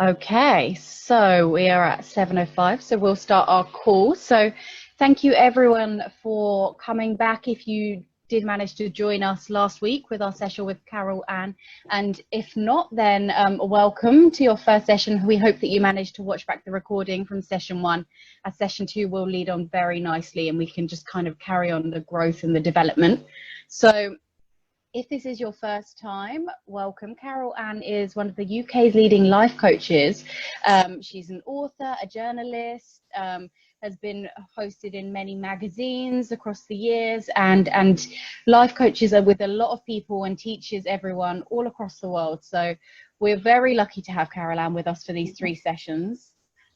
Okay, so we are at 7:05, so we'll start our call. So thank you everyone for coming back. If you did manage to join us last week with our session with Carol Ann, and if not, then welcome to your first session. We hope that you managed to watch back the recording from session 1, as session 2 will lead on very nicely, and we can just kind of carry on the growth and the development. So if this is your first time, welcome. Carol Ann is one of the UK's leading life coaches. She's an author, a journalist, has been hosted in many magazines across the years, and life coaches are with a lot of people and teaches everyone all across the world. So we're very lucky to have Carol Ann with us for these 3 sessions.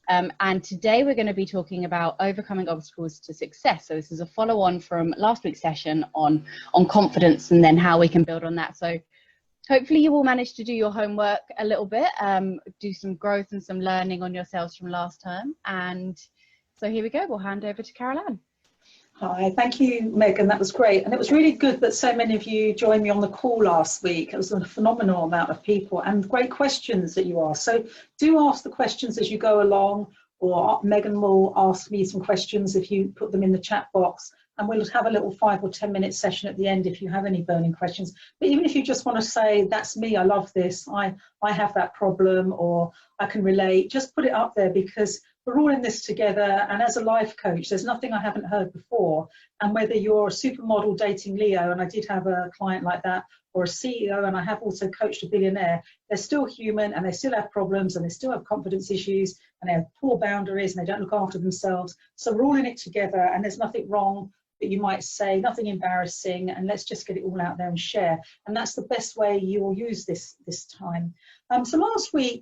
And today we're going to be talking about overcoming obstacles to success. So this is a follow-on from last week's session on confidence, and then how we can build on that. So hopefully you will manage to do your homework a little bit, do some growth and some learning on yourselves from last time. And so here we go. We'll hand over to Carol Ann. Hi, thank you, Megan. That was great. And it was really good that so many of you joined me on the call last week. It was a phenomenal amount of people and great questions that you asked. So do ask the questions as you go along, or Megan will ask me some questions if you put them in the chat box. And we'll have a little 5 or 10 minute session at the end if you have any burning questions. But even if you just want to say, that's me, I love this, I have that problem, or I can relate, just put it up there, because we're all in this together. And as a life coach, there's nothing I haven't heard before. And whether you're a supermodel dating Leo, and I did have a client like that, or a CEO, and I have also coached a billionaire, they're still human, and they still have problems, and they still have confidence issues, and they have poor boundaries, and they don't look after themselves. So we're all in it together, and there's nothing wrong that you might say, nothing embarrassing, and let's just get it all out there and share. And that's the best way you will use this time. So last week,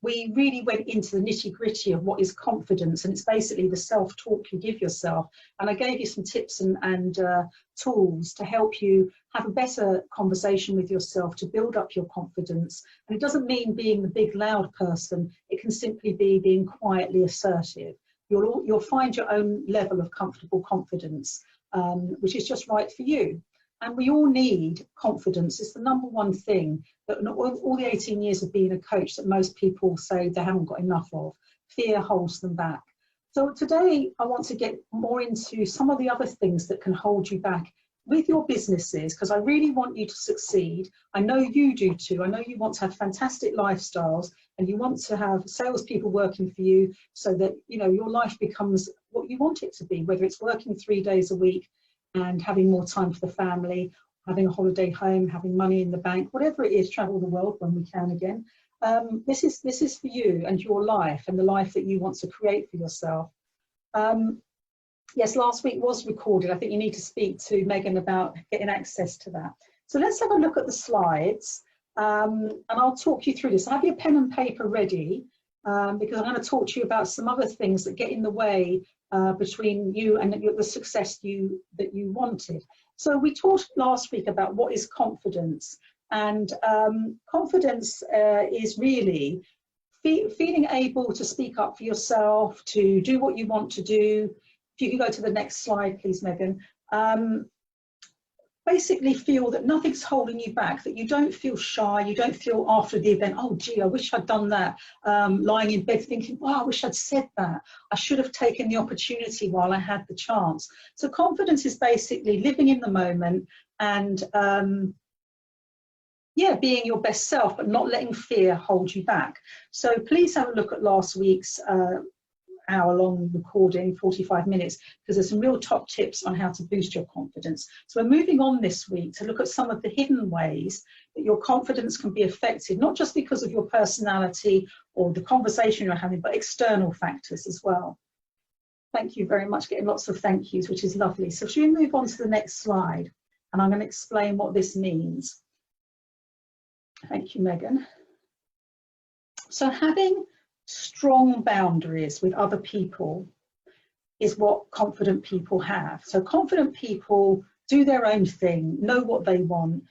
we really went into the nitty-gritty of what is confidence, and it's basically the self-talk you give yourself. And I gave you some tips and tools to help you have a better conversation with yourself, to build up your confidence. And it doesn't mean being the big, loud person. It can simply be being quietly assertive. You'll find your own level of comfortable confidence, which is just right for you. And we all need confidence. It's the number one thing that all the 18 years of being a coach that most people say they haven't got enough of. Fear holds them back. So today I want to get more into some of the other things that can hold you back with your businesses, because I really want you to succeed. I know you do too. I know you want to have fantastic lifestyles, and you want to have salespeople working for you so that your life becomes what you want it to be, whether it's working 3 days a week and having more time for the family, having a holiday home, having money in the bank, whatever it is, travel the world when we can again. This is for you and your life, and the life that you want to create for yourself. Yes, last week was recorded. I think you need to speak to Megan about getting access to that. So let's have a look at the slides, and I'll talk you through this. Have your pen and paper ready, because I'm going to talk to you about some other things that get in the way between you and the success that you wanted. So we talked last week about what is confidence, and confidence is really feeling able to speak up for yourself, to do what you want to do. If you can go to the next slide, please, Megan. Basically feel that nothing's holding you back, that you don't feel shy, you don't feel after the event, oh gee, I wish I'd done that, lying in bed thinking, wow, I wish I'd said that, I should have taken the opportunity while I had the chance. So confidence is basically living in the moment and being your best self, but not letting fear hold you back. So please have a look at last week's hour-long recording, 45 minutes, because there's some real top tips on how to boost your confidence. So we're moving on this week to look at some of the hidden ways that your confidence can be affected, not just because of your personality or the conversation you're having, but external factors as well. Thank you very much, getting lots of thank yous, which is lovely. So should we move on to the next slide? And I'm going to explain what this means. Thank you, Megan. So having strong boundaries with other people is what confident people have. So confident people do their own thing, know what they want,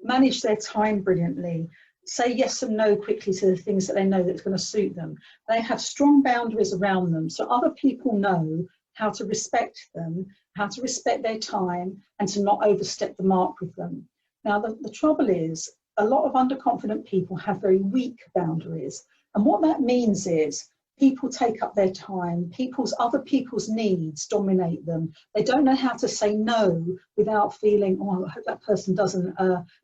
manage their time brilliantly, say yes and no quickly to the things that they know that's going to suit them. They have strong boundaries around them, so other people know how to respect them, how to respect their time, and to not overstep the mark with them. Now, the trouble is, a lot of underconfident people have very weak boundaries. And what that means is people take up their time, other people's needs dominate them. They don't know how to say no without feeling, oh, I hope that person doesn't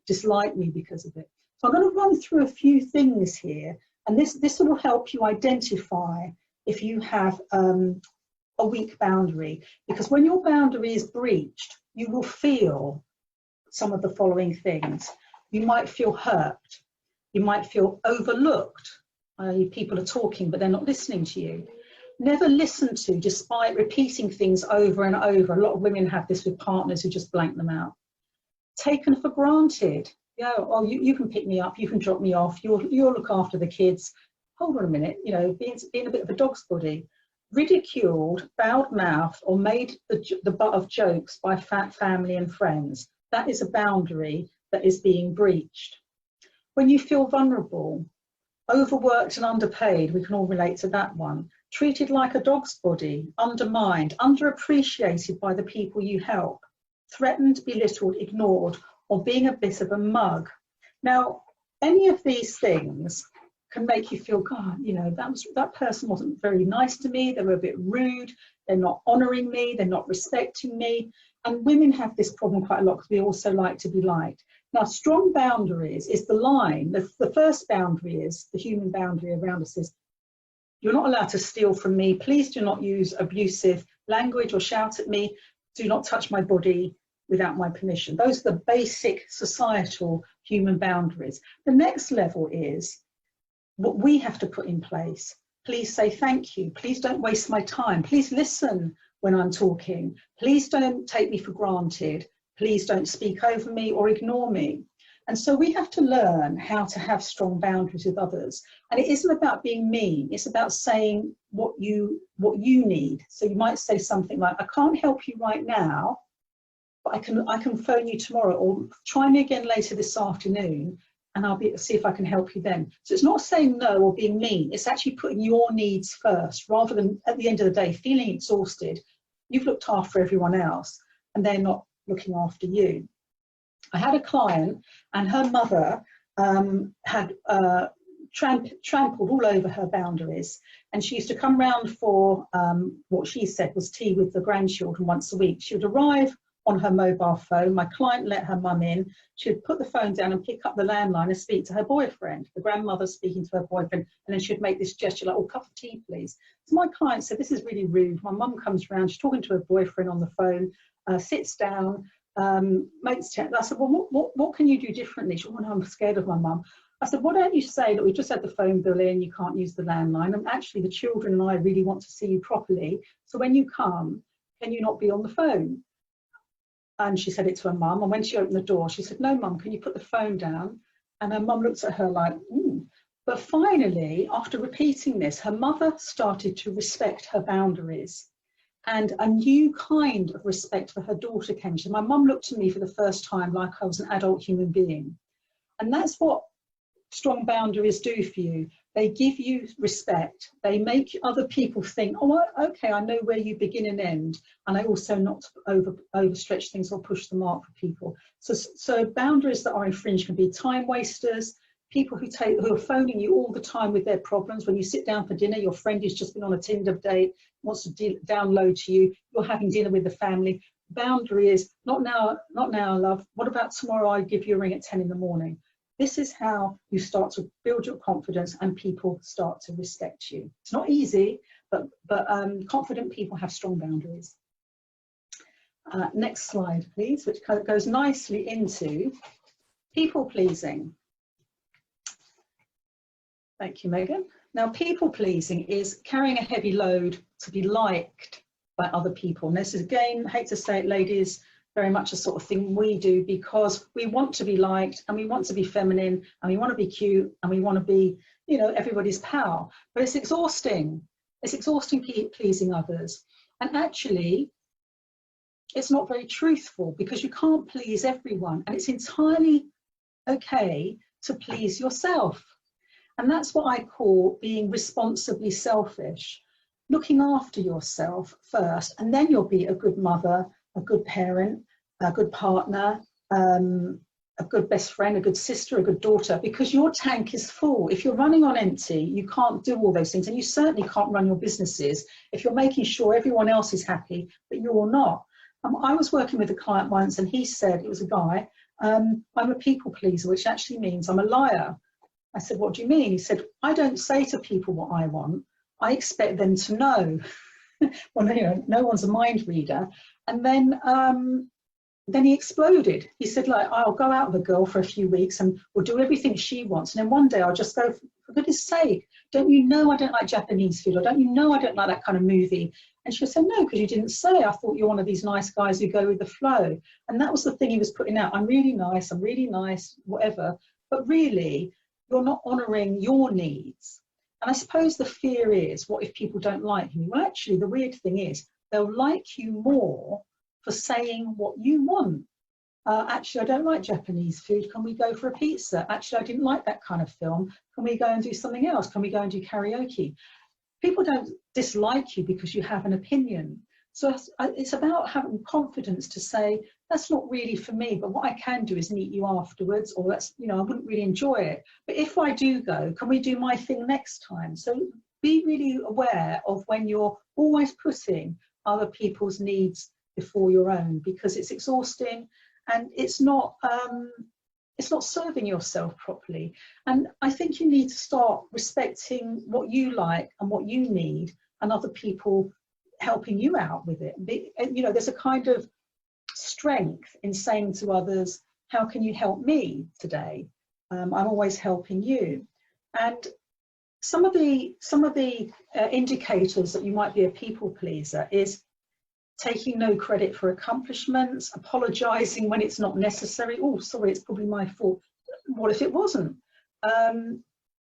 dislike me because of it. So I'm going to run through a few things here, and this will help you identify if you have a weak boundary, because when your boundary is breached, you will feel some of the following things. You might feel hurt. You might feel overlooked. People are talking, but they're not listening to you. Never listen to, despite repeating things over and over. A lot of women have this with partners who just blank them out. Taken for granted. Yeah, oh, you can pick me up, you can drop me off, you'll look after the kids. Hold on a minute, you know, being a bit of a dog's body. Ridiculed, bowed mouthed, or made the butt of jokes by family and friends. That is a boundary that is being breached. When you feel vulnerable, overworked and underpaid, we can all relate to that one. Treated like a dog's body, undermined, underappreciated by the people you help, threatened, belittled, ignored, or being a bit of a mug. Now, any of these things can make you feel, God, you know, that person wasn't very nice to me, they were a bit rude, they're not honouring me, they're not respecting me. And women have this problem quite a lot because we also like to be liked. Now, strong boundaries is the line. The first boundary is, the human boundary around us is, you're not allowed to steal from me. Please do not use abusive language or shout at me. Do not touch my body without my permission. Those are the basic societal human boundaries. The next level is what we have to put in place. Please say thank you. Please don't waste my time. Please listen when I'm talking. Please don't take me for granted. Please don't speak over me or ignore me. And so we have to learn how to have strong boundaries with others. And it isn't about being mean. It's about saying what you need. So you might say something like, I can't help you right now, but I can phone you tomorrow, or try me again later this afternoon, and I'll see if I can help you then. So it's not saying no or being mean. It's actually putting your needs first, rather than at the end of the day feeling exhausted. You've looked after everyone else and they're not looking after you. I had a client, and her mother had trampled all over her boundaries, and she used to come round for what she said was tea with the grandchildren once a week. She would arrive on her mobile phone. My client let her mum in. She would put the phone down and pick up the landline and speak to her boyfriend. The grandmother speaking to her boyfriend, and then she'd make this gesture like, oh, cup of tea, please. So my client said, this is really rude. My mum comes round, she's talking to her boyfriend on the phone, sits down, makes chat. I said, well, what can you do differently? She said, well, no, I'm scared of my mum. I said, why don't you say that we just had the phone bill in, you can't use the landline, and actually the children and I really want to see you properly. So when you come, can you not be on the phone? And she said it to her mum, and when she opened the door, she said, no, mum, can you put the phone down? And her mum looked at her like, But finally, after repeating this, her mother started to respect her boundaries. And a new kind of respect for her daughter came. She said, my mum looked at me for the first time like I was an adult human being. And that's what strong boundaries do for you. They give you respect. They make other people think, oh, okay, I know where you begin and end. And I also not overstretch things or push the mark for people. So boundaries that are infringed can be time wasters, people who are phoning you all the time with their problems. When you sit down for dinner, your friend has just been on a Tinder date, wants to download to you, you're having dinner with the family. Boundary is, not now, love. What about tomorrow? I give you a ring at 10 in the morning. This is how you start to build your confidence and people start to respect you. It's not easy, but confident people have strong boundaries. Next slide, please, which goes nicely into people pleasing. Thank you, Megan. Now, people pleasing is carrying a heavy load to be liked by other people. And this is, again, I hate to say it, ladies, very much a sort of thing we do because we want to be liked and we want to be feminine and we want to be cute and we want to be, you know, everybody's pal. But it's exhausting. It's exhausting pleasing others. And actually, it's not very truthful because you can't please everyone. And it's entirely okay to please yourself. And that's what I call being responsibly selfish. Looking after yourself first, and then you'll be a good mother, a good parent, a good partner, a good best friend, a good sister, a good daughter, because your tank is full. If you're running on empty, you can't do all those things, and you certainly can't run your businesses if you're making sure everyone else is happy, but you're not. I was working with a client once, and he said, it was a guy, I'm a people pleaser, which actually means I'm a liar. I said, what do you mean? He said, I don't say to people what I want. I expect them to know. Well, you know, no one's a mind reader. And then he exploded. He said, like, I'll go out with a girl for a few weeks and we'll do everything she wants. And then one day I'll just go, for goodness sake, don't you know I don't like Japanese food? Or don't you know I don't like that kind of movie? And she said, no, because you didn't say. I thought you're one of these nice guys who go with the flow. And that was the thing he was putting out. I'm really nice, whatever. But really, you're not honouring your needs. And I suppose the fear is, what if people don't like me? Well, actually, the weird thing is, they'll like you more for saying what you want. Actually, I don't like Japanese food. Can we go for a pizza? Actually, I didn't like that kind of film. Can we go and do something else? Can we go and do karaoke? People don't dislike you because you have an opinion. So it's about having confidence to say, that's not really for me, but what I can do is meet you afterwards, or that's, you know, I wouldn't really enjoy it. But if I do go, can we do my thing next time? So be really aware of when you're always putting other people's needs before your own, because it's exhausting and it's not serving yourself properly. And I think you need to start respecting what you like and what you need, and other people helping you out with it. You know, there's a kind of strength in saying to others, how can you help me today? I'm always helping you. And some of the indicators that you might be a people pleaser is taking no credit for accomplishments, apologising when it's not necessary. Oh, sorry, it's probably my fault. What if it wasn't?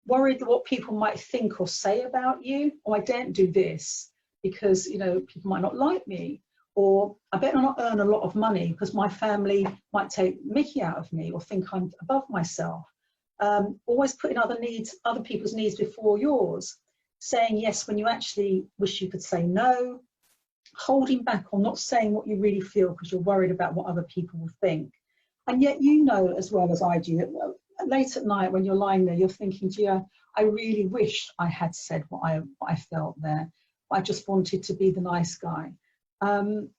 Worried what people might think or say about you. Oh, I daren't do this because, you know, people might not like me. Or I better not earn a lot of money because my family might take mickey out of me or think I'm above myself. Always putting other people's needs before yours. Saying yes when you actually wish you could say no. Holding back or not saying what you really feel because you're worried about what other people will think. And yet you know as well as I do that late at night when you're lying there, you're thinking, gee, I really wish I had said what I felt there. I just wanted to be the nice guy.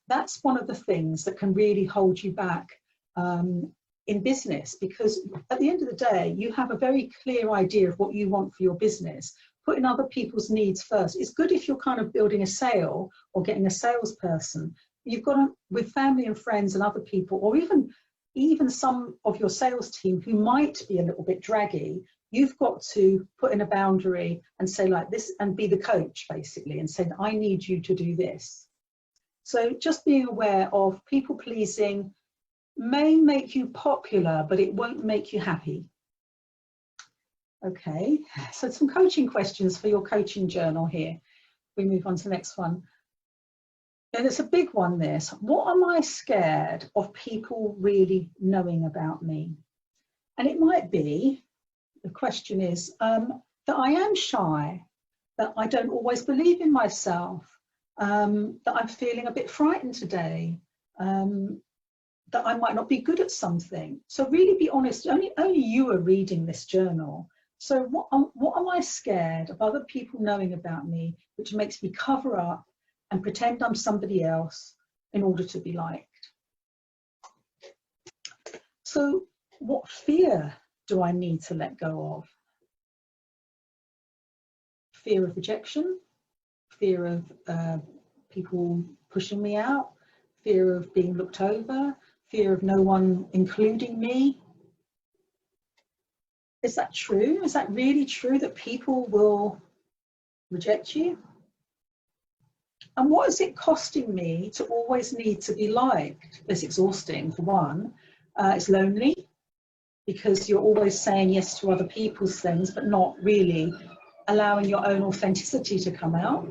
That's one of the things that can really hold you back in business, because at the end of the day, you have a very clear idea of what you want for your business. Putting other people's needs first. It's good if you're kind of building a sale or getting a salesperson. You've got to, with family and friends and other people, or even some of your sales team who might be a little bit draggy, you've got to put in a boundary and say like this, and be the coach basically, and say, I need you to do this. So just being aware of people pleasing may make you popular, but it won't make you happy. Okay, so some coaching questions for your coaching journal here. We move on to the next one. And it's a big one, this. What am I scared of people really knowing about me? And it might be, the question is, that I am shy, that I don't always believe in myself, that I'm feeling a bit frightened today, that I might not be good at something. So really be honest, only you are reading this journal. So what am I scared of other people knowing about me, which makes me cover up and pretend I'm somebody else in order to be liked? So what fear do I need to let go of? Fear of rejection, fear of people pushing me out, fear of being looked over, fear of no one including me. Is that true? Is that really true that people will reject you? And what is it costing me to always need to be liked? It's exhausting, for one. It's lonely because you're always saying yes to other people's things, but not really allowing your own authenticity to come out.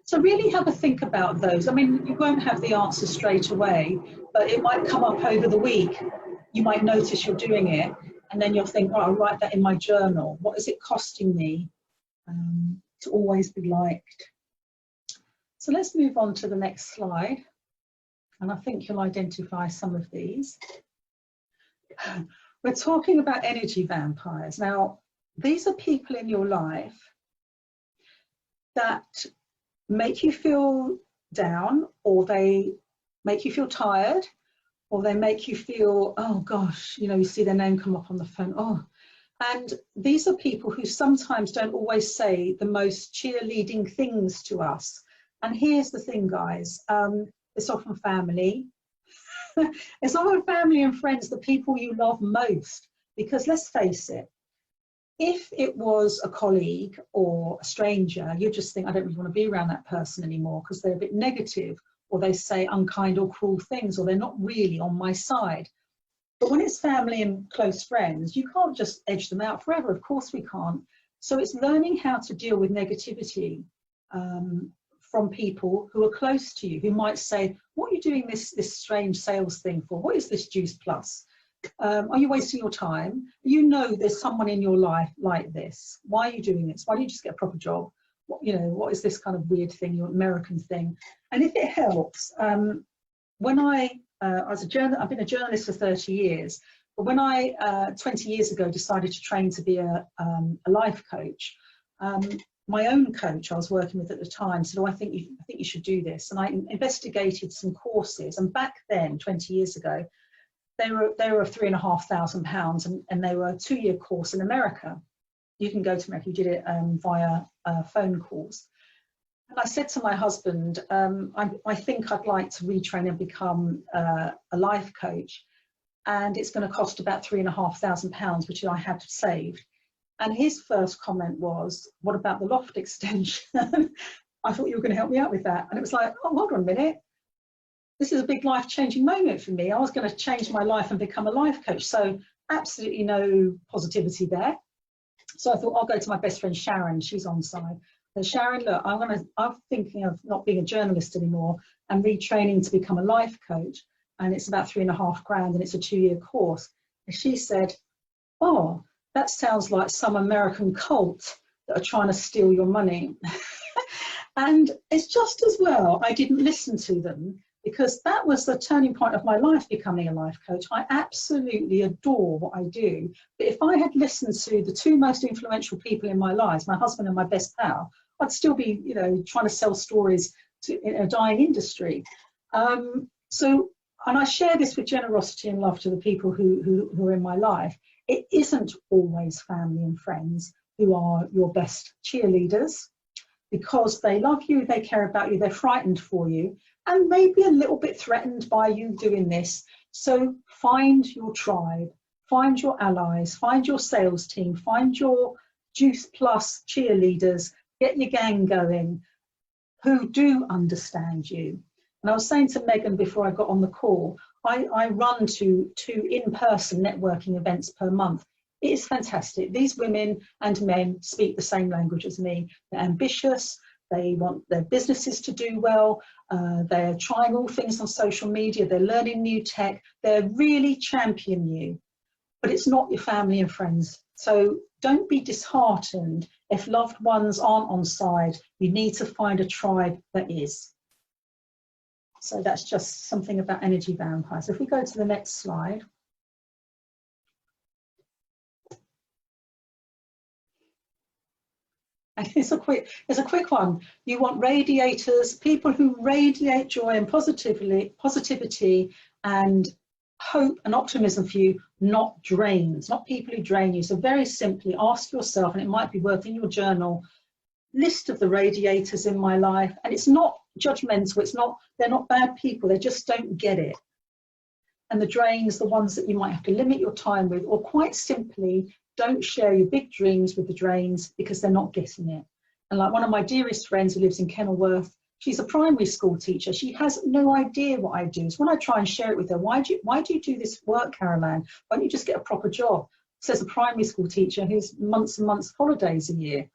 So really have a think about those. I mean, you won't have the answer straight away, but it might come up over the week. You might notice you're doing it, and then you'll think, oh, I'll write that in my journal. What is it costing me to always be liked? So let's move on to the next slide. And I think you'll identify some of these. We're talking about energy vampires. Now, these are people in your life that make you feel down, or they make you feel tired, or they make you feel, oh gosh, you know, you see their name come up on the phone, oh. And these are people who sometimes don't always say the most cheerleading things to us. And here's the thing, guys, it's often family. It's often family and friends, the people you love most. Because let's face it, if it was a colleague or a stranger, you just think, I don't really want to be around that person anymore because they're a bit negative, or they say unkind or cruel things, or they're not really on my side. But when it's family and close friends, you can't just edge them out forever. Of course we can't. So it's learning how to deal with negativity from people who are close to you, who might say, what are you doing this strange sales thing for? What is this Juice Plus? Are you wasting your time? You know there's someone in your life like this. Why are you doing this? Why don't you just get a proper job? What, you know, what is this kind of weird thing, your American thing? And if it helps, when I've been a journalist for 30 years, but when I, 20 years ago, decided to train to be a life coach, my own coach I was working with at the time said, oh, I think you should do this. And I investigated some courses. And back then, 20 years ago, they were £3,500, and they were a 2-year course in America. You can go to America, you did it via phone calls. And I said to my husband, I think I'd like to retrain and become a life coach. And it's going to cost about £3,500, which I had saved. And his first comment was, what about the loft extension? I thought you were going to help me out with that. And it was like, oh, hold on a minute. This is a big life-changing moment for me. I was going to change my life and become a life coach. So absolutely no positivity there. So I thought, I'll go to my best friend, Sharon. She's on side. And Sharon, look, I'm thinking of not being a journalist anymore and retraining to become a life coach. And it's about £3,500, and it's a 2-year course. And she said, oh, that sounds like some American cult that are trying to steal your money. And it's just as well I didn't listen to them, because that was the turning point of my life, becoming a life coach. I absolutely adore what I do. But if I had listened to the 2 most influential people in my lives, my husband and my best pal, I'd still be, you know, trying to sell stories in a dying industry. And I share this with generosity and love to the people who are in my life. It isn't always family and friends who are your best cheerleaders, because they love you, they care about you, they're frightened for you, and maybe a little bit threatened by you doing this. So find your tribe, find your allies, find your sales team, find your Juice Plus cheerleaders, get your gang going, who do understand you. And I was saying to Megan before I got on the call, I run to 2 in-person networking events per month. It is fantastic. These women and men speak the same language as me. They're ambitious. They want their businesses to do well. They're trying all things on social media. They're learning new tech. They're really championing you. But it's not your family and friends. So don't be disheartened if loved ones aren't on side. You need to find a tribe that is. So that's just something about energy vampires. If we go to the next slide. And it's a quick one. You want radiators, people who radiate joy and positivity and hope and optimism for you, not drains, not people who drain you. So very simply ask yourself, and it might be worth in your journal, list of the radiators in my life. And it's not judgmental, they're not bad people, they just don't get it. And the drains, the ones that you might have to limit your time with, or quite simply, don't share your big dreams with the drains because they're not getting it. And like one of my dearest friends who lives in Kenilworth, she's a primary school teacher. She has no idea what I do. So when I try and share it with her, why do you do this work, Caroline? Why don't you just get a proper job? Says a primary school teacher who's months and months holidays a year,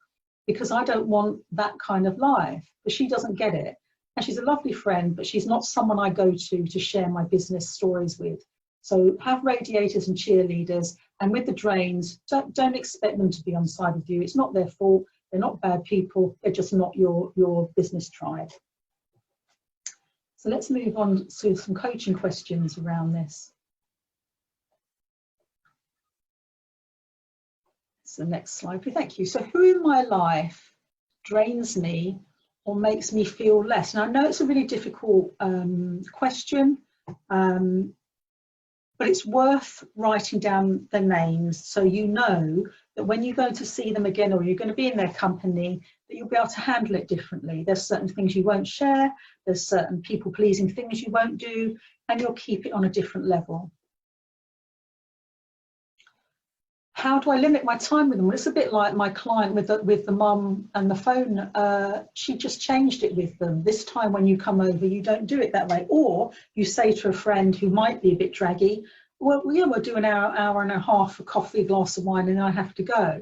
because I don't want that kind of life. But she doesn't get it. And she's a lovely friend, but she's not someone I go to share my business stories with. So have radiators and cheerleaders, and with the drains, don't expect them to be on side with you. It's not their fault. They're not bad people. They're just not your business tribe. So let's move on to some coaching questions around this. So next slide, please. Thank you. So who in my life drains me or makes me feel less? And I know it's a really difficult question, but it's worth writing down their names so you know that when you're going to see them again or you're going to be in their company, that you'll be able to handle it differently. There's certain things you won't share, there's certain people-pleasing things you won't do, and you'll keep it on a different level. How do I limit my time with them? Well, it's a bit like my client with the mum and the phone. She just changed it with them. This time when you come over, you don't do it that way. Or you say to a friend who might be a bit draggy, well, yeah, we'll do an hour and a half for coffee, a glass of wine, and I have to go.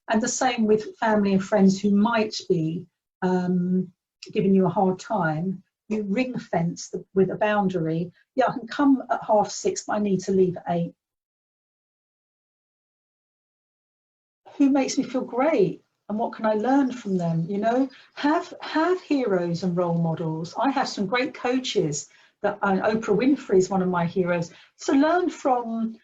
And the same with family and friends who might be giving you a hard time. You ring fence with a boundary. Yeah, I can come at 6:30, but I need to leave at 8. Who makes me feel great and what can I learn from them? You know, have heroes and role models. I have some great coaches that Oprah Winfrey is one of my heroes. So learn from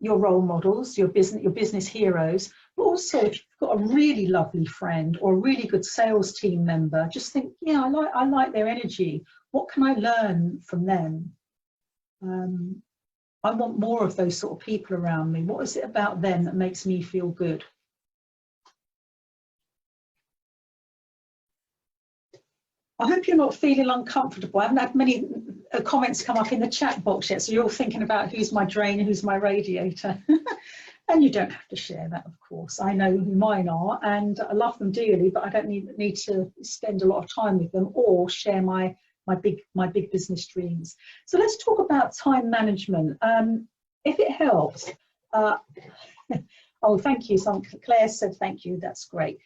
your role models, your business heroes, but also if you've got a really lovely friend or a really good sales team member, just think, yeah, I like their energy. What can I learn from them? I want more of those sort of people around me. What is it about them that makes me feel good? I hope you're not feeling uncomfortable. I haven't had many comments come up in the chat box yet, so you're all thinking about who's my drain, who's my radiator. And you don't have to share that, of course. I know who mine are, and I love them dearly, but I don't need to spend a lot of time with them or share my big business dreams. So let's talk about time management. If it helps, oh, thank you. Claire said thank you. That's great.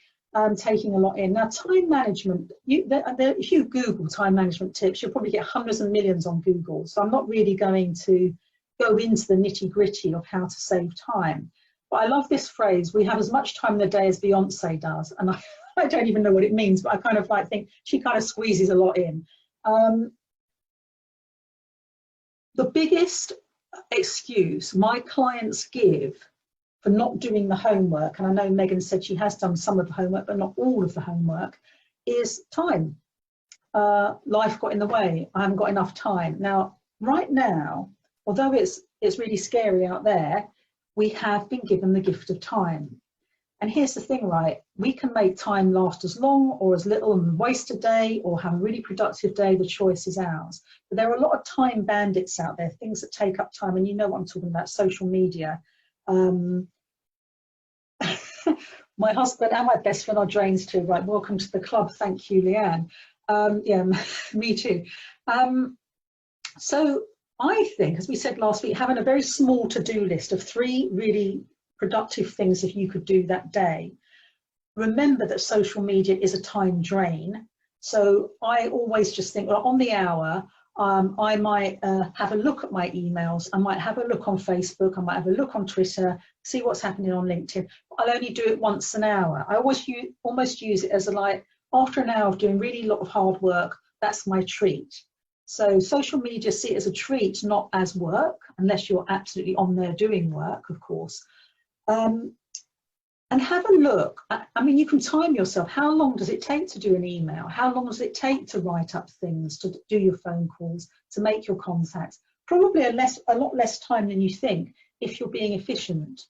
Taking a lot in. Now, time management, if you Google time management tips, you'll probably get hundreds and millions on Google. So I'm not really going to go into the nitty gritty of how to save time. But I love this phrase, we have as much time in the day as Beyonce does. And I don't even know what it means, but I kind of think she kind of squeezes a lot in. The biggest excuse my clients give for not doing the homework, and I know Megan said she has done some of the homework, but not all of the homework, is time. Life got in the way. I haven't got enough time. Now, right now, although it's really scary out there, we have been given the gift of time. And here's the thing, right? We can make time last as long or as little and waste a day or have a really productive day. The choice is ours. But there are a lot of time bandits out there, things that take up time. And you know what I'm talking about, social media. My husband and my best friend are drains too, right? Welcome to the club. Thank you, Leanne. Yeah, me too. So I think, as we said last week, having a very small to-do list of 3 really productive things if you could do that day. Remember that social media is a time drain. So I always just think, well, on the hour, I might have a look at my emails. I might have a look on Facebook. I might have a look on Twitter, see what's happening on LinkedIn. I'll only do it once an hour. I always almost use it as after an hour of doing really a lot of hard work, that's my treat. So social media, see it as a treat, not as work, unless you're absolutely on there doing work, of course. And have a look. I mean, you can time yourself. How long does it take to do an email? How long does it take to write up things, to do your phone calls, to make your contacts? Probably a lot less time than you think if you're being efficient.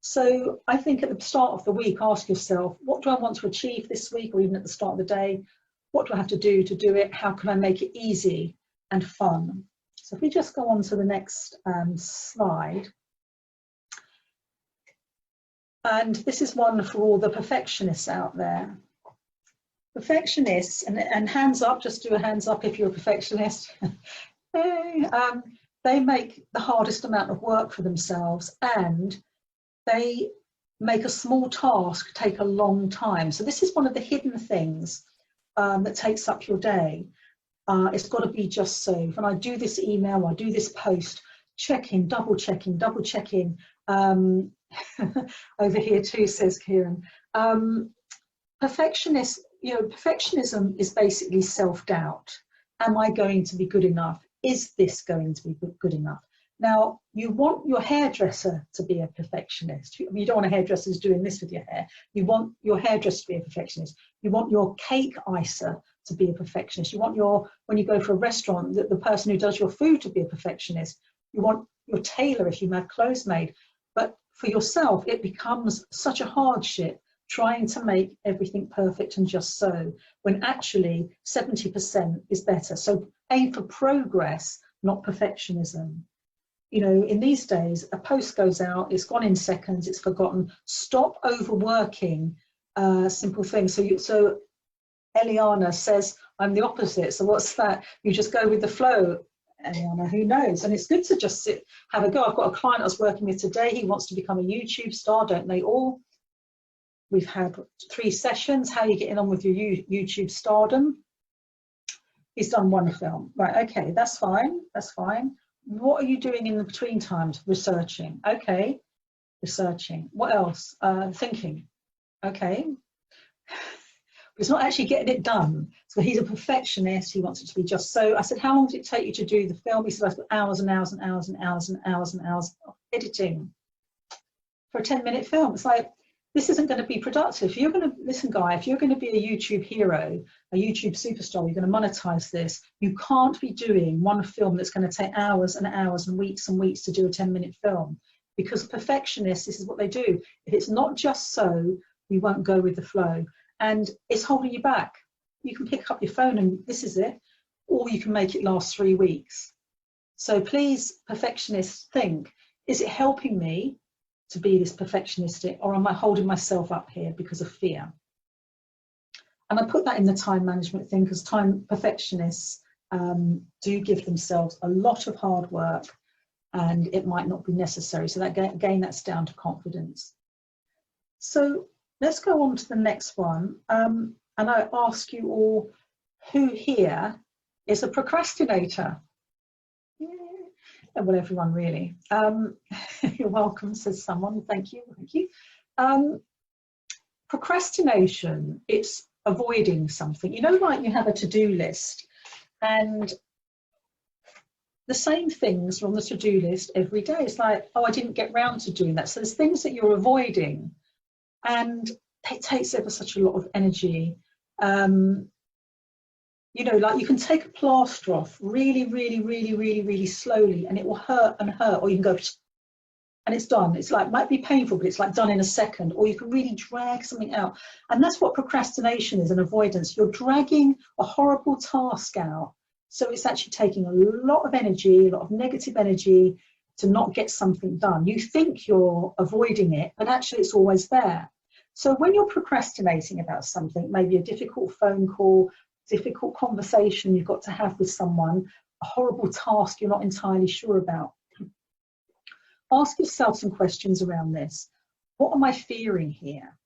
So I think at the start of the week, ask yourself, what do I want to achieve this week, or even at the start of the day? What do I have to do it? How can I make it easy and fun? So if we just go on to the next slide. And this is one for all the perfectionists out there. Perfectionists, and hands up, just do a hands up if you're a perfectionist. They make the hardest amount of work for themselves, and they make a small task take a long time. So this is one of the hidden things that takes up your day. It's got to be just so. When I do this email, I do this post, checking, double checking. Over here too, says Kieran. Perfectionism is basically self-doubt. Am I going to be good enough? Is this going to be good enough? Now, you want your hairdresser to be a perfectionist. You don't want a hairdresser who's doing this with your hair. You want your hairdresser to be a perfectionist. You want your cake icer to be a perfectionist. You want when you go for a restaurant, the person who does your food to be a perfectionist. You want your tailor if you have clothes made. But for yourself, it becomes such a hardship trying to make everything perfect and just so, when actually 70% is better. So aim for progress, not perfectionism. You know, in these days, a post goes out, it's gone in seconds, it's forgotten. Stop overworking simple things. So Eliana says, I'm the opposite. So what's that? You just go with the flow. Eliana, who knows? And it's good to just have a go. I've got a client I was working with today. He wants to become a YouTube star, don't they all? We've had 3 sessions. How are you getting on with your YouTube stardom? He's done 1 film. Right, okay, that's fine, that's fine. What are you doing in the between times? Researching. Okay, researching. What else? Thinking. Okay. But it's not actually getting it done. So he's a perfectionist. He wants it to be just so. I said, how long did it take you to do the film? He said, I spent hours and hours and hours and hours and hours and hours of editing for a 10-minute film. It's like, this isn't going to be productive. If you're going to, listen, Guy, if you're going to be a YouTube hero, a YouTube superstar, you're going to monetize this, you can't be doing one film that's going to take hours and hours and weeks to do a 10-minute film. Because perfectionists, this is what they do. If it's not just so, you won't go with the flow. And it's holding you back. You can pick up your phone and this is it, or you can make it last 3 weeks. So please, perfectionists, think, is it helping me to be this perfectionistic, or am I holding myself up here because of fear? And I put that in the time management thing, because perfectionists do give themselves a lot of hard work and it might not be necessary. So that, again, that's down to confidence. So let's go on to the next one. And I ask you all, who here is a procrastinator? Yeah. Well, everyone really. You're welcome, says someone. Thank you, thank you. Procrastination, it's avoiding something. You know, like you have a to-do list and the same things are on the to-do list every day. It's like, oh, I didn't get round to doing that. So there's things that you're avoiding and it takes ever such a lot of energy. You know, like you can take a plaster off really, really, really, really, really slowly and it will hurt and hurt, or you can go and it's done. It's like, might be painful, but it's like done in a second, or you can really drag something out. And that's what procrastination is, an avoidance. You're dragging a horrible task out. So it's actually taking a lot of energy, a lot of negative energy to not get something done. You think you're avoiding it, but actually it's always there. So when you're procrastinating about something, maybe a difficult phone call, difficult conversation you've got to have with someone, a horrible task you're not entirely sure about, ask yourself some questions around this. What am I fearing here?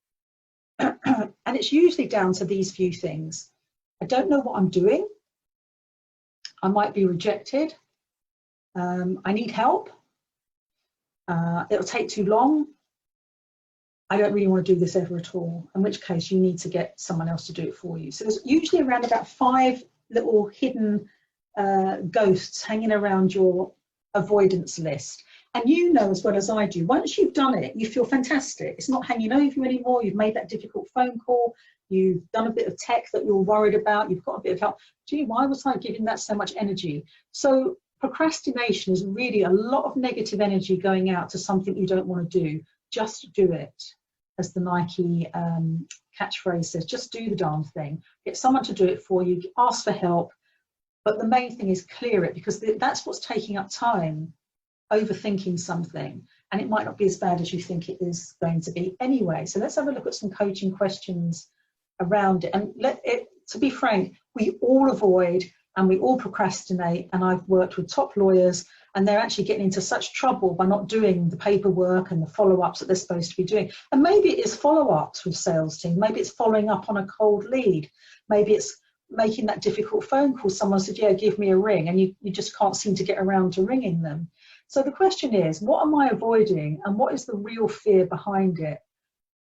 And it's usually down to these few things. I don't know what I'm doing. I might be rejected. I need help. It'll take too long. I don't really want to do this ever at all, in which case you need to get someone else to do it for you. So there's usually around about 5 little hidden ghosts hanging around your avoidance list. And you know as well as I do, once you've done it, you feel fantastic. It's not hanging over you anymore. You've made that difficult phone call. You've done a bit of tech that you're worried about. You've got a bit of help. Gee, why was I giving that so much energy? So procrastination is really a lot of negative energy going out to something you don't want to do. Just do it. As the Nike catchphrase says, just do the darn thing. Get someone to do it for you, ask for help. But the main thing is clear it, because that's what's taking up time, overthinking something. And it might not be as bad as you think it is going to be anyway. So let's have a look at some coaching questions around it. And to be frank, we all avoid and we all procrastinate. And I've worked with top lawyers and they're actually getting into such trouble by not doing the paperwork and the follow-ups that they're supposed to be doing. And maybe it is follow-ups with sales team. Maybe it's following up on a cold lead. Maybe it's making that difficult phone call. Someone said, yeah, give me a ring. And you just can't seem to get around to ringing them. So the question is, what am I avoiding and what is the real fear behind it?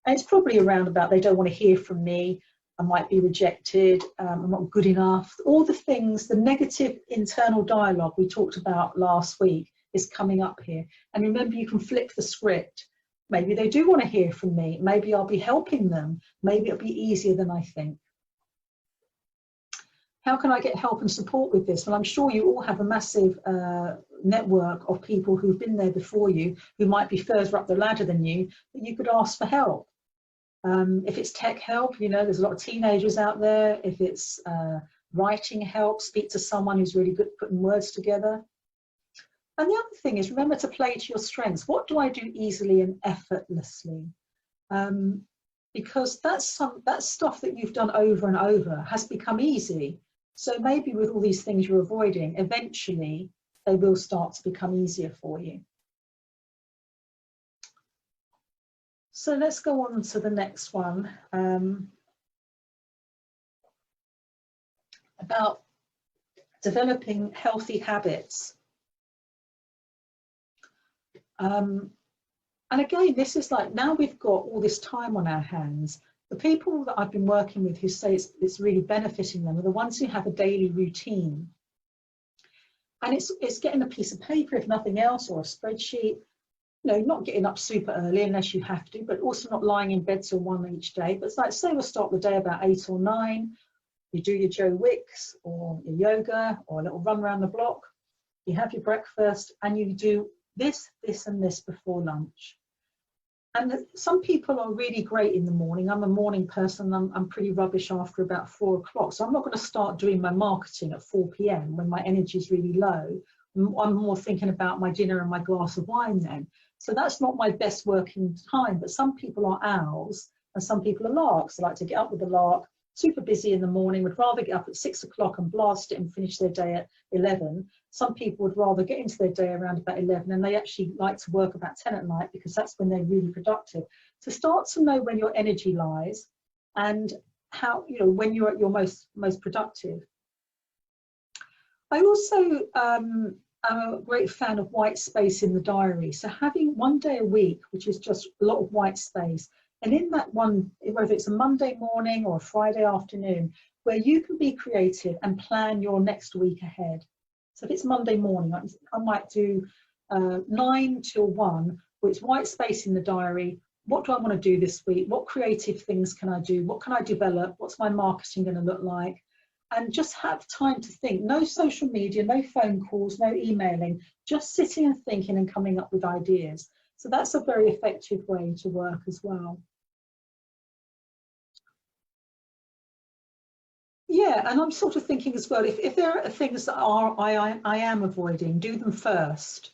And it's probably around about they don't want to hear from me. I might be rejected, I'm not good enough. All the things, the negative internal dialogue we talked about last week is coming up here. And remember, you can flip the script. Maybe they do want to hear from me. Maybe I'll be helping them. Maybe it'll be easier than I think. How can I get help and support with this? Well, I'm sure you all have a massive network of people who've been there before you, who might be further up the ladder than you, that you could ask for help. If it's tech help, you know, there's a lot of teenagers out there. If it's writing help, speak to someone who's really good at putting words together. And the other thing is, remember to play to your strengths. What do I do easily and effortlessly? Because that stuff that you've done over and over has become easy. So maybe with all these things you're avoiding, eventually they will start to become easier for you. So let's go on to the next one. About developing healthy habits. And again, this is like, now we've got all this time on our hands, the people that I've been working with who say it's really benefiting them are the ones who have a daily routine. And it's getting a piece of paper, if nothing else, or a spreadsheet. You know, not getting up super early unless you have to, but also not lying in bed till 1 each day. But it's like, say we'll start the day about 8 or 9. You do your Joe Wicks or your yoga or a little run around the block. You have your breakfast and you do this, this and this before lunch. And some people are really great in the morning. I'm a morning person. I'm pretty rubbish after about 4 o'clock. So I'm not going to start doing my marketing at 4 p.m. when my energy is really low. I'm more thinking about my dinner and my glass of wine then. So that's not my best working time. But some people are owls and some people are larks. They like to get up with the lark, super busy in the morning, would rather get up at 6 o'clock and blast it and finish their day at 11. Some people would rather get into their day around about 11, and they actually like to work about 10 at night because that's when they're really productive. So start to know when your energy lies and how, you know, when you're at your most productive. I also am a great fan of white space in the diary. So having 1 day a week, which is just a lot of white space, and in that one, whether it's a Monday morning or a Friday afternoon, where you can be creative and plan your next week ahead. So if it's Monday morning, I might do 9 till 1, where it's white space in the diary. What do I want to do this week? What creative things can I do? What can I develop? What's my marketing going to look like? And just have time to think. No social media, no phone calls, no emailing, just sitting and thinking and coming up with ideas. So that's a very effective way to work as well. Yeah, and I'm sort of thinking as well, if there are things that I am avoiding, do them first.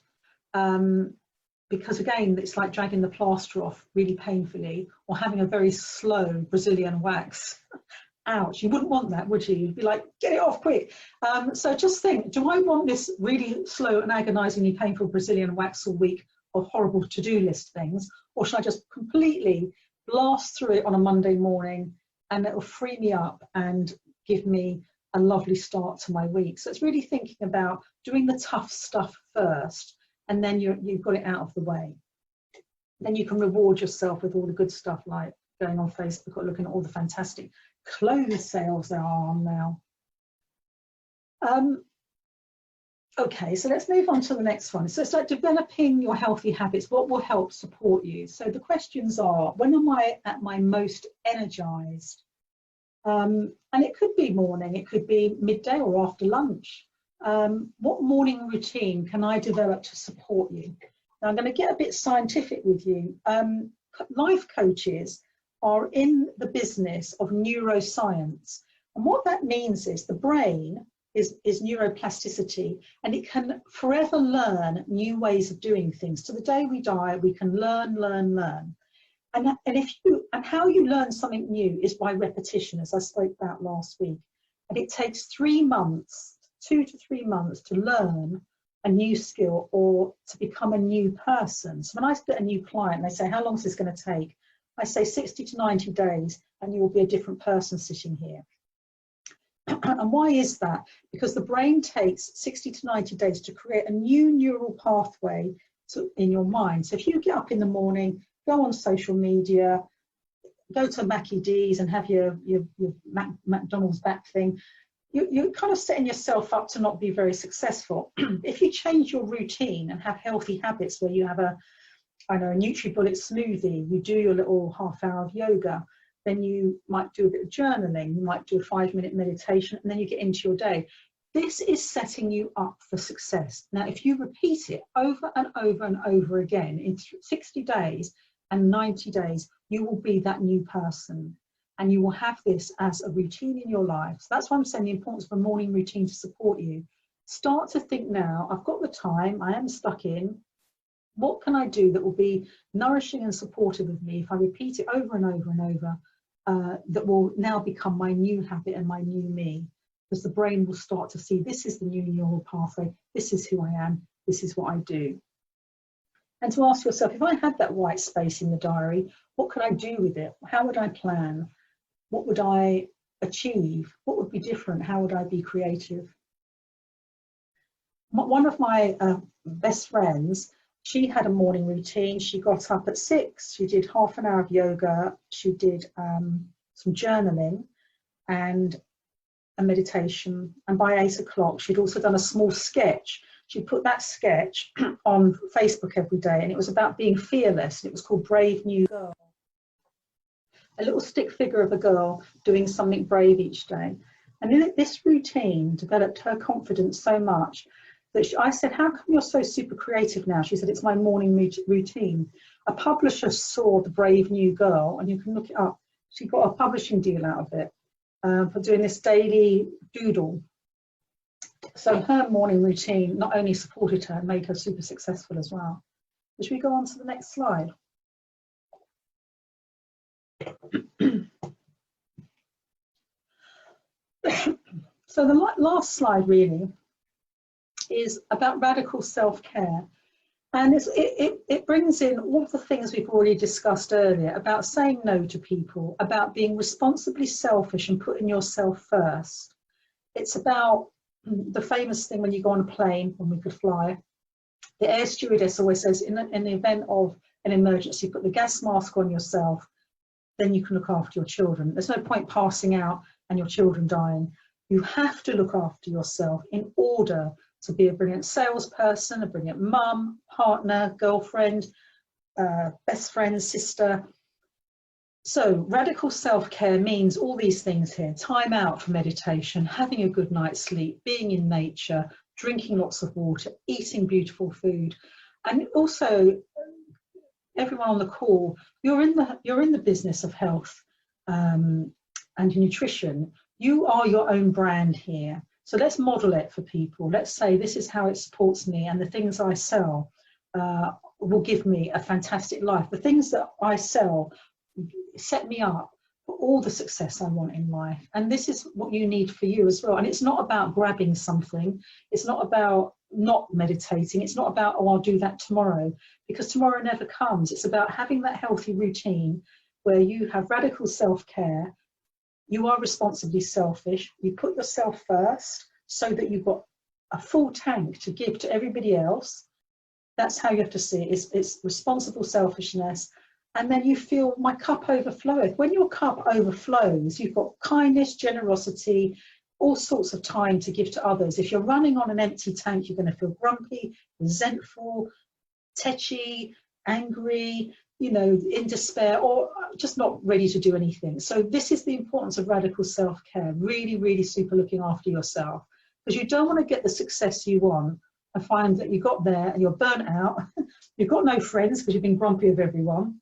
Because again, it's like dragging the plaster off really painfully, or having a very slow Brazilian wax. Ouch, you wouldn't want that, would you? You'd be like, get it off quick. So just think, do I want this really slow and agonizingly painful Brazilian wax all week of horrible to-do list things, or should I just completely blast through it on a Monday morning and it'll free me up and give me a lovely start to my week? So it's really thinking about doing the tough stuff first, and then you've got it out of the way. Then you can reward yourself with all the good stuff, like going on Facebook or looking at all the fantastic clothes sales there are on now. Okay, so let's move on to the next one. So it's like developing your healthy habits. What will help support you? So the questions are, when am I at my most energized? And it could be morning, it could be midday or after lunch. What morning routine can I develop to support you? Now I'm going to get a bit scientific with you. Life coaches are in the business of neuroscience. And what that means is the brain is neuroplasticity, and it can forever learn new ways of doing things. To the day we die, we can learn. And how you learn something new is by repetition, as I spoke about last week. And it takes 3 months, 2 to 3 months, to learn a new skill or to become a new person. So when I get a new client, they say, how long is this going to take? I say 60 to 90 days, and you will be a different person sitting here. And why is that? Because the brain takes 60 to 90 days to create a new neural pathway in your mind. So if you get up in the morning, go on social media, go to Mackie D's and have your McDonald's back thing, you're kind of setting yourself up to not be very successful. If you change your routine and have healthy habits where you have a NutriBullet smoothie, you do your little half-hour of yoga, then you might do a bit of journaling, you might do a 5-minute meditation, and then you get into your day. This is setting you up for success. Now, if you repeat it over and over and over again in 60 days and 90 days, you will be that new person. And you will have this as a routine in your life. So that's why I'm saying the importance of a morning routine to support you. Start to think now, I've got the time, I am stuck in. What can I do that will be nourishing and supportive of me if I repeat it over and over and over, that will now become my new habit and my new me? Because the brain will start to see, this is the new neural pathway, this is who I am, this is what I do. And to ask yourself, if I had that white space in the diary, what could I do with it? How would I plan? What would I achieve? What would be different? How would I be creative? One of my best friends, she had a morning routine. She got up at 6, she did half an hour of yoga, she did some journaling and a meditation, and by 8 o'clock she'd also done a small sketch. She put that sketch on Facebook every day, and it was about being fearless. It was called Brave New Girl. A little stick figure of a girl doing something brave each day. And this routine developed her confidence so much that I said, how come you're so super creative now? She said, it's my morning routine. A publisher saw the Brave New Girl, and you can look it up. She got a publishing deal out of it for doing this daily doodle. So her morning routine not only supported her, made her super successful as well. Should we go on to the next slide? So the last slide really is about radical self-care. And it brings in all the things we've already discussed earlier about saying no to people, about being responsibly selfish and putting yourself first. It's about the famous thing when you go on a plane, when we could fly, the air stewardess always says, in the event of an emergency, put the gas mask on yourself, then you can look after your children. There's no point passing out and your children dying. You have to look after yourself in order to be a brilliant salesperson, a brilliant mum, partner, girlfriend, best friend, sister. So radical self-care means all these things here: time out for meditation, having a good night's sleep, being in nature, drinking lots of water, eating beautiful food. And also, everyone on the call, you're in the business of health and nutrition. You are your own brand here. So let's model it for people. Let's say this is how it supports me, and the things I sell will give me a fantastic life. The things that I sell set me up for all the success I want in life. And this is what you need for you as well. And it's not about grabbing something. It's not about not meditating. It's not about, oh, I'll do that tomorrow, because tomorrow never comes. It's about having that healthy routine where you have radical self-care. You are responsibly selfish. You put yourself first so that you've got a full tank to give to everybody else. That's how you have to see it. It's responsible selfishness. And then you feel, my cup overfloweth. When your cup overflows, you've got kindness, generosity, all sorts of time to give to others. If you're running on an empty tank, you're going to feel grumpy, resentful, tetchy, angry, you know, in despair, or just not ready to do anything. So this is the importance of radical self-care, really, really super looking after yourself, because you don't want to get the success you want and find that you got there and you're burnt out, you've got no friends because you've been grumpy of everyone,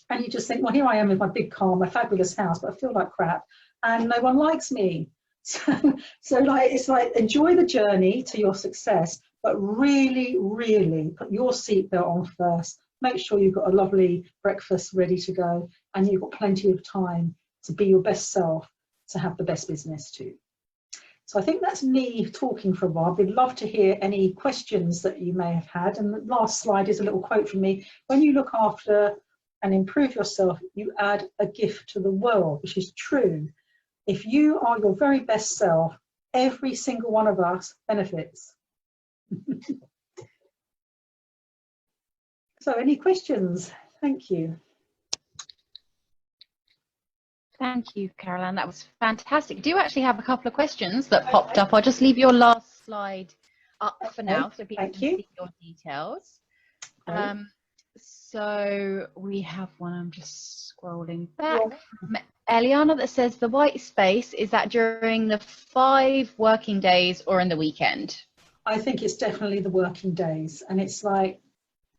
and you just think, well, here I am with my big car, my fabulous house, but I feel like crap and no one likes me. So like, it's like, enjoy the journey to your success, but really, really put your seatbelt on first. Make sure you've got a lovely breakfast ready to go, and you've got plenty of time to be your best self, to have the best business too. So I think that's me talking for a while. We'd love to hear any questions that you may have had. And the last slide is a little quote from me. When you look after and improve yourself, you add a gift to the world, which is true. If you are your very best self, every single one of us benefits. So any questions? Thank you. Thank you, Caroline. That was fantastic. Do you actually have a couple of questions that popped up? I'll just leave your last slide up for now so people can see your details. So we have one, I'm just scrolling back. Eliana that says the white space, is that during the 5 working days or in the weekend? I think it's definitely the working days. And it's like,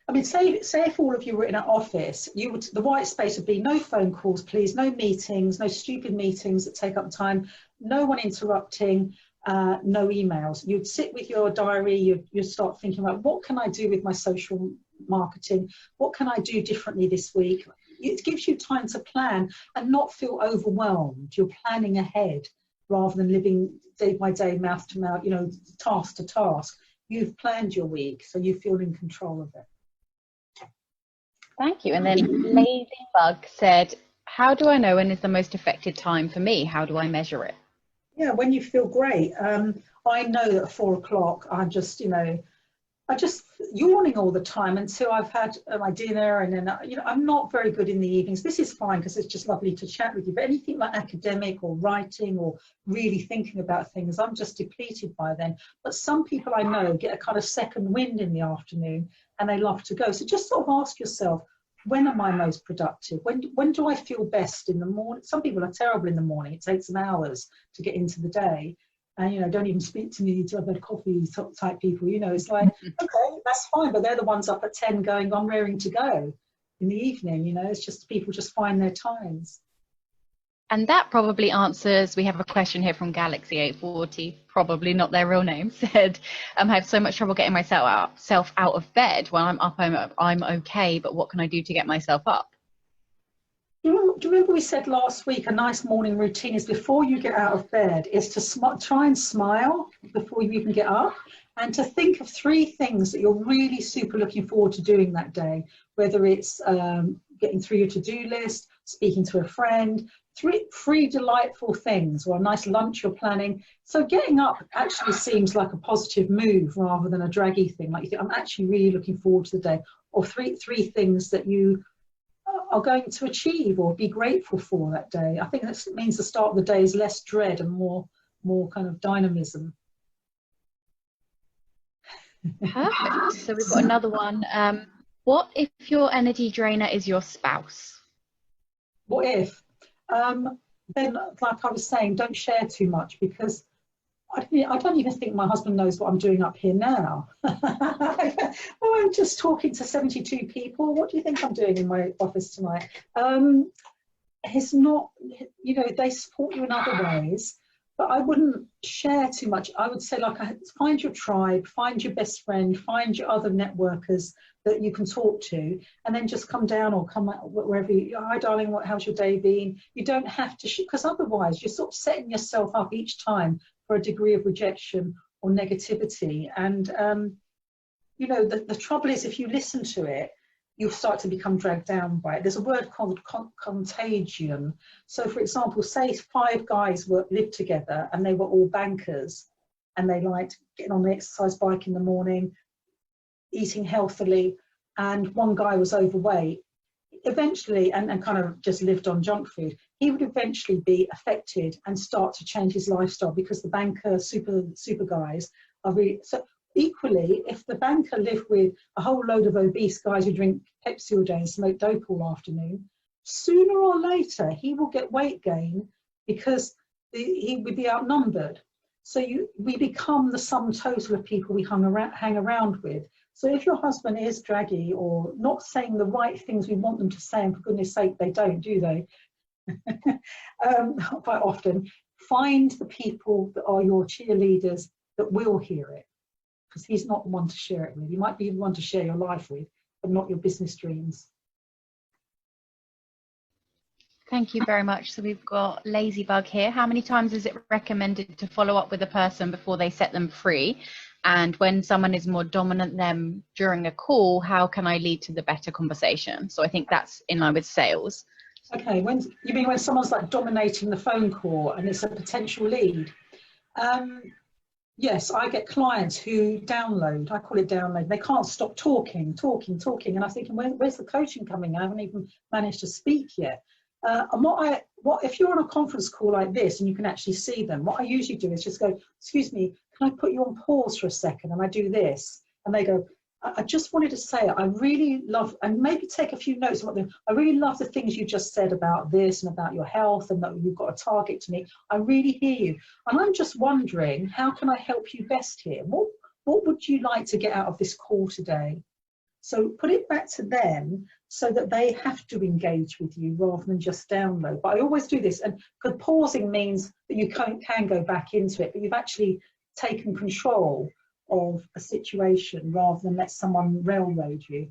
I mean, say if all of you were in an office, the white space would be no phone calls, please, no meetings, no stupid meetings that take up time, no one interrupting, no emails. You'd sit with your diary, you'd start thinking about what can I do with my social marketing? What can I do differently this week? It gives you time to plan and not feel overwhelmed. You're planning ahead rather than living day by day, mouth to mouth, task to task. You've planned your week, so you feel in control of it. Thank you. And then Ladybug said, how do I know when is the most effective time for me? How do I measure it? Yeah, when you feel great. I know that at 4 o'clock, I'm just yawning all the time until I've had my dinner, and then I'm not very good in the evenings. This is fine because it's just lovely to chat with you, but anything like academic or writing or really thinking about things, I'm just depleted by then. But some people I know get a kind of second wind in the afternoon and they love to go. So just sort of ask yourself, when am I most productive? When do I feel best in the morning? Some people are terrible in the morning. It takes them hours to get into the day. And, don't even speak to me till I've had coffee type people, it's like, okay, that's fine. But they're the ones up at 10 going, I'm raring to go in the evening, it's just people just find their times. And that probably answers, we have a question here from Galaxy 840, probably not their real name, said, I have so much trouble getting myself out of bed. When I'm up, I'm okay, but what can I do to get myself up? Do you remember we said last week a nice morning routine is before you get out of bed is to try and smile before you even get up, and to think of 3 things that you're really super looking forward to doing that day, whether it's getting through your to-do list, speaking to a friend, 3 delightful things, or a nice lunch you're planning. So getting up actually seems like a positive move rather than a draggy thing. Like you think, I'm actually really looking forward to the day, or three things that you are going to achieve or be grateful for that day. I think that means the start of the day is less dread and more kind of dynamism. Perfect. So we've got another one. What if your energy drainer is your spouse? What if? Then, like I was saying, don't share too much, because I don't even think my husband knows what I'm doing up here now. Oh, I'm just talking to 72 people. What do you think I'm doing in my office tonight? It's not, they support you in other ways, but I wouldn't share too much. I would say, find your tribe, find your best friend, find your other networkers that you can talk to, and then just come down or come out wherever you, hi darling, how's your day been? You don't have to, because otherwise you're sort of setting yourself up each time for a degree of rejection or negativity. And, the trouble is, if you listen to it, you'll start to become dragged down by it. There's a word called contagion. So, for example, say 5 guys lived together and they were all bankers, and they liked getting on the exercise bike in the morning, eating healthily, and one guy was overweight. Eventually, and kind of just lived on junk food, he would eventually be affected and start to change his lifestyle, because the banker super guys are really. So equally, if the banker lived with a whole load of obese guys who drink Pepsi all day and smoke dope all afternoon, sooner or later he will get weight gain, because he would be outnumbered. So we become the sum total of people we hang around with. So if your husband is draggy or not saying the right things we want them to say, and for goodness sake they don't, do they? Quite often, find the people that are your cheerleaders that will hear it, because he's not the one to share it with. He might be the one to share your life with, but not your business dreams. Thank you very much. So we've got Ladybug here. How many times is it recommended to follow up with a person before they set them free? And when someone is more dominant than them during a call, how can I lead to the better conversation? So I think that's in line with sales. Okay, when someone's like dominating the phone call and it's a potential lead? Yes, I get clients who download. I call it download. They can't stop talking. And I'm thinking, where's the coaching coming? I haven't even managed to speak yet. And what if you're on a conference call like this and you can actually see them, what I usually do is just go, excuse me, can I put you on pause for a second? And I do this, and they go, I just wanted to say, I really love, and maybe take a few notes. I really love the things you just said about this and about your health and that you've got a target to meet. I really hear you. And I'm just wondering, how can I help you best here? What would you like to get out of this call today? So put it back to them so that they have to engage with you rather than just download. But I always do this, and because pausing means that you can go back into it, but you've actually taken control of a situation rather than let someone railroad you.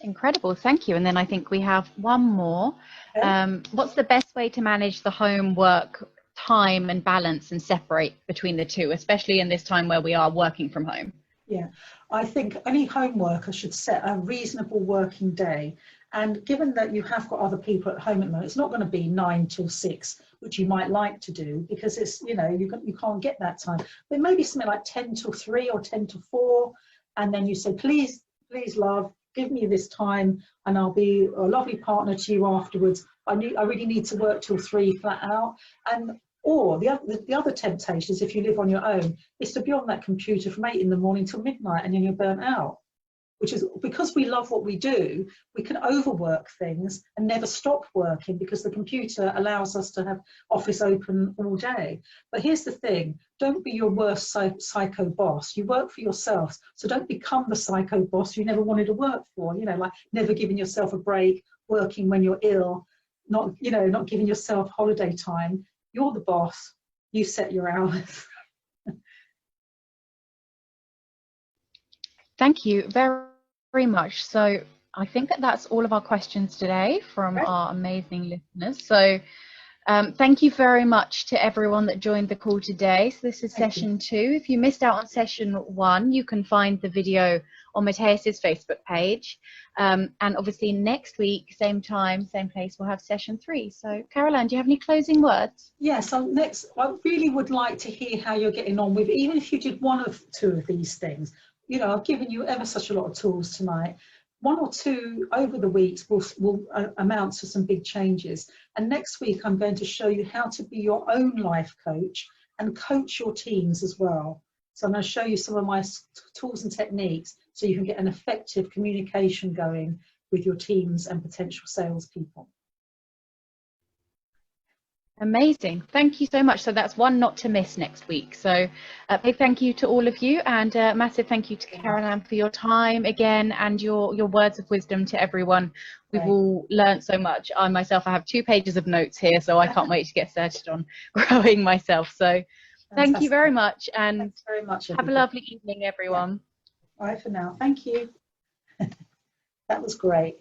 Incredible, thank you. And then I think we have one more. Okay. What's the best way to manage the homework time and balance and separate between the two, especially in this time where we are working from home? Yeah, I think any home worker should set a reasonable working day. And given that you have got other people at home at the moment, it's not going to be 9 till 6, which you might like to do, because it's, you know, you can't get that time. But maybe something like 10 till 3 or 10 till 4. And then you say, please, love, give me this time and I'll be a lovely partner to you afterwards. I really need to work till 3 flat out. Or the other temptation is, if you live on your own, is to be on that computer from 8 in the morning till midnight, and then you're burnt out. Which is because we love what we do, we can overwork things and never stop working because the computer allows us to have Office open all day. But here's the thing, don't be your worst psycho boss. You work for yourself, so don't become the psycho boss you never wanted to work for, you know, like never giving yourself a break, working when you're ill, not giving yourself holiday time. You're the boss, you set your hours. Thank you very much. So I think that's all of our questions today from our amazing listeners. So thank you very much to everyone that joined the call today. So this is session 2. If you missed out on session 1, you can find the video on Mateus's Facebook page. And obviously next week, same time, same place, we'll have session 3. So Caroline, do you have any closing words? Yes, I really would like to hear how you're getting on with, even if you did 1 of 2 of these things. You know, I've given you ever such a lot of tools tonight. 1 or 2 over the weeks will amount to some big changes. And next week, I'm going to show you how to be your own life coach and coach your teams as well. So I'm going to show you some of my tools and techniques so you can get an effective communication going with your teams and potential salespeople. Amazing. Thank you so much. So that's one not to miss next week. So big thank you to all of you, and massive thank you to Caroline for your time again and your words of wisdom to everyone. We've all learned so much. I myself, I have 2 pages of notes here, so I can't wait to get started on growing myself. So thank you very much, and thanks very much, have a lovely evening, everyone. Bye for now. Thank you. That was great.